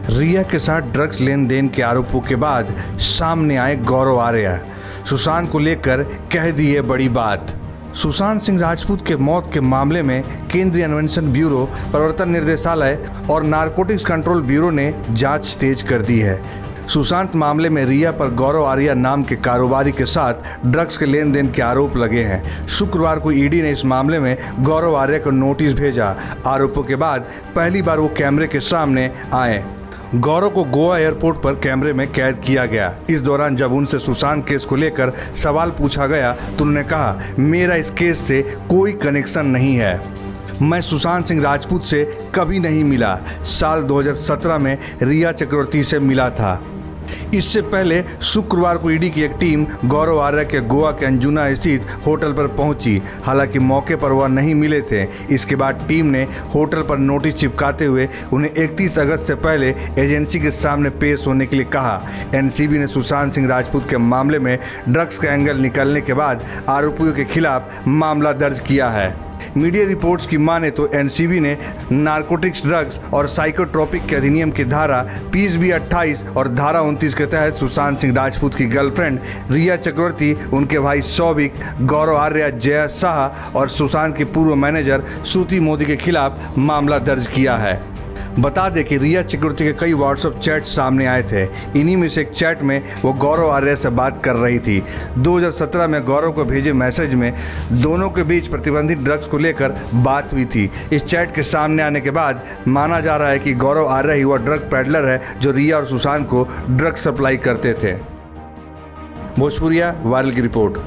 रिया के साथ ड्रग्स लेन देन के आरोपों के बाद सामने आए गौरव आर्या। सुशांत को लेकर कह दी है बड़ी बात। सुशांत सिंह राजपूत के मौत के मामले में केंद्रीय अन्वेषण ब्यूरो, प्रवर्तन निर्देशालय और नारकोटिक्स कंट्रोल ब्यूरो ने जांच तेज कर दी है। सुशांत मामले में रिया पर गौरव आर्या नाम के कारोबारी के साथ ड्रग्स के लेन देन के आरोप लगे हैं। शुक्रवार को ईडी ने इस मामले में गौरव आर्या को नोटिस भेजा। आरोपों के बाद पहली बार वो कैमरे के सामने आए। गौरव को गोवा एयरपोर्ट पर कैमरे में कैद किया गया। इस दौरान जब उनसे सुशांत केस को लेकर सवाल पूछा गया तो उन्होंने कहा, मेरा इस केस से कोई कनेक्शन नहीं है, मैं सुशांत सिंह राजपूत से कभी नहीं मिला। साल 2017 में रिया चक्रवर्ती से मिला था। इससे पहले शुक्रवार को ईडी की एक टीम गौरव आर्या के गोवा के अंजुना स्थित होटल पर पहुंची। हालांकि मौके पर वह नहीं मिले थे। इसके बाद टीम ने होटल पर नोटिस चिपकाते हुए उन्हें 31 अगस्त से पहले एजेंसी के सामने पेश होने के लिए कहा। एनसीबी ने सुशांत सिंह राजपूत के मामले में ड्रग्स का एंगल निकलने के बाद आरोपियों के खिलाफ मामला दर्ज किया है। मीडिया रिपोर्ट्स की माने तो एनसीबी ने नारकोटिक्स, ड्रग्स और साइकोट्रोपिक के अधिनियम की धारा 20B 28 और धारा 29 के तहत सुशांत सिंह राजपूत की गर्लफ्रेंड रिया चक्रवर्ती, उनके भाई सौविक, गौरव आर्या, जया शाह और सुशांत के पूर्व मैनेजर श्रुति मोदी के खिलाफ मामला दर्ज किया है। बता दें कि रिया चक्रवर्ती के कई व्हाट्सएप चैट सामने आए थे। इन्हीं में से एक चैट में वो गौरव आर्या से बात कर रही थी। 2017 में गौरव को भेजे मैसेज में दोनों के बीच प्रतिबंधित ड्रग्स को लेकर बात हुई थी। इस चैट के सामने आने के बाद माना जा रहा है कि गौरव आर्या ही वह ड्रग पैडलर है जो रिया और सुशांत को ड्रग्स सप्लाई करते थे। भोजपुरिया वायरल की रिपोर्ट।